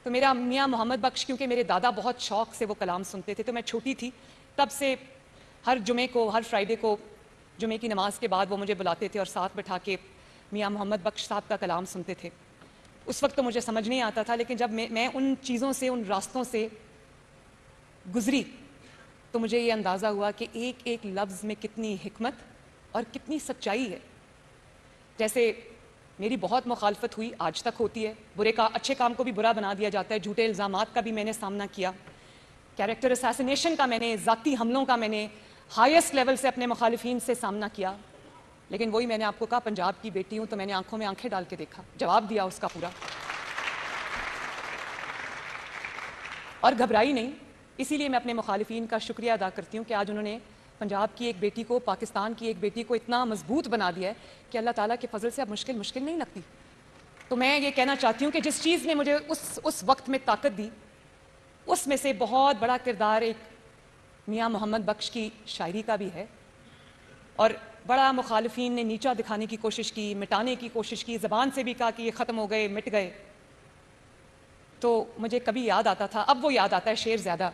تو میرا میاں محمد بخش، کیونکہ میرے دادا بہت شوق سے وہ کلام سنتے تھے، تو میں چھوٹی تھی تب سے ہر جمعے کو، ہر فرائیڈے کو جمعے کی نماز کے بعد وہ مجھے بلاتے تھے اور ساتھ بٹھا کے میاں محمد بخش صاحب کا کلام سنتے تھے. اس وقت تو مجھے سمجھ نہیں آتا تھا، لیکن جب میں ان چیزوں سے، ان راستوں سے گزری تو مجھے یہ اندازہ ہوا کہ ایک ایک لفظ میں کتنی حکمت اور کتنی سچائی ہے. جیسے میری بہت مخالفت ہوئی، آج تک ہوتی ہے، اچھے کام کو بھی برا بنا دیا جاتا ہے، جھوٹے الزامات کا بھی میں نے سامنا کیا، کیریکٹر اسیسینیشن کا میں نے، ذاتی حملوں کا میں نے ہائیسٹ لیول سے اپنے مخالفین سے سامنا کیا. لیکن وہی میں نے آپ کو کہا، پنجاب کی بیٹی ہوں تو میں نے آنکھوں میں آنکھیں ڈال کے دیکھا، جواب دیا اس کا پورا، اور گھبرائی نہیں. اسی لیے میں اپنے مخالفین کا شکریہ ادا کرتی ہوں کہ آج انہوں نے پنجاب کی ایک بیٹی کو، پاکستان کی ایک بیٹی کو اتنا مضبوط بنا دیا ہے کہ اللہ تعالیٰ کے فضل سے اب مشکل نہیں لگتی. تو میں یہ کہنا چاہتی ہوں کہ جس چیز نے مجھے اس وقت میں طاقت دی، اس میں سے بہت بڑا کردار ایک میاں محمد بخش کی شاعری کا بھی ہے. اور بڑا مخالفین نے نیچا دکھانے کی کوشش کی، مٹانے کی کوشش کی، زبان سے بھی کہا کہ یہ ختم ہو گئے، مٹ گئے. تو مجھے کبھی یاد آتا تھا، اب وہ یاد آتا ہے شعر زیادہ،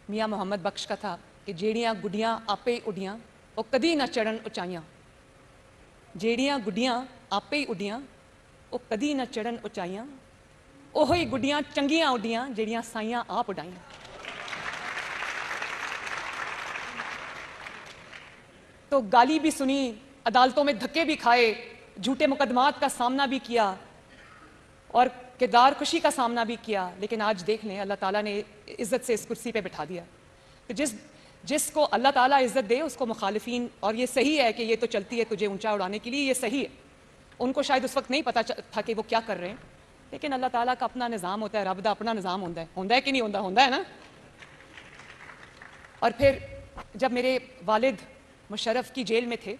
میاں محمد بخش کا تھا کہ جیڑیاں گڈیاں آپے اڈیاں وہ کدی نہ چڑھن اچائیاں. جیڑیاں گڈیاں آپے ہی اڈیاں وہ کدی نہ چڑھن اچائیاں، اوہی گڈیاں چنگیاں اڈیاں جیڑیاں سائیاں آپ اڈائیاں. تو گالی بھی سنی، عدالتوں میں دھکے بھی کھائے، جھوٹے مقدمات کا سامنا بھی کیا اور کردار کشی کا سامنا بھی کیا، لیکن آج دیکھ لیں اللہ تعالیٰ نے عزت سے اس کرسی پہ بٹھا دیا. تو جس کو اللہ تعالیٰ عزت دے اس کو مخالفین، اور یہ صحیح ہے کہ یہ تو چلتی ہے تجھے اونچا اڑانے کے لیے، یہ صحیح ہے. ان کو شاید اس وقت نہیں پتا تھا کہ وہ کیا کر رہے ہیں، لیکن اللہ تعالیٰ کا اپنا نظام ہوتا ہے، رب دا اپنا نظام ہوتا ہے کہ نہیں ہوتا ہے نا. اور پھر جب میرے والد مشرف کی جیل میں تھے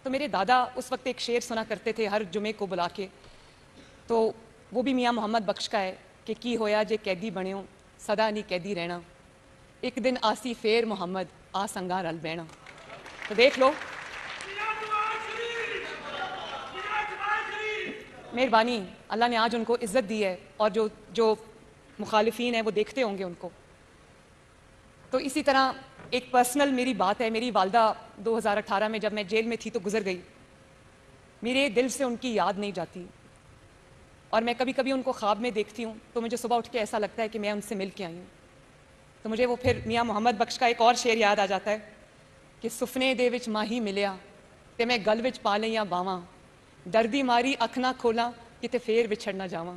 تو میرے دادا اس وقت ایک شعر سنا کرتے تھے ہر جمعے کو بلا کے، تو وہ بھی میاں محمد بخش کا ہے کہ کی ہویا جے قیدی بنیو سدا نہیں قیدی رہنا، ایک دن آسی فیر محمد آ سنگا رل بہنا. تو دیکھ لو، مہربانی، اللہ نے آج ان کو عزت دی ہے، اور جو مخالفین ہیں وہ دیکھتے ہوں گے ان کو. تو اسی طرح ایک پرسنل میری بات ہے، میری والدہ 2018 میں جب میں جیل میں تھی تو گزر گئی. میرے دل سے ان کی یاد نہیں جاتی، اور میں کبھی کبھی ان کو خواب میں دیکھتی ہوں تو مجھے صبح اٹھ کے ایسا لگتا ہے کہ میں ان سے مل کے آئی ہوں. تو مجھے وہ پھر میاں محمد بخش کا ایک اور شعر یاد آ جاتا ہے کہ سفنے دے وچ ماہی ملیا تے میں گل وچ پا لئیاں باواں، ڈردی ماری اکھ نہ کھولاں کتے پھر وچھڑ نہ جاواں.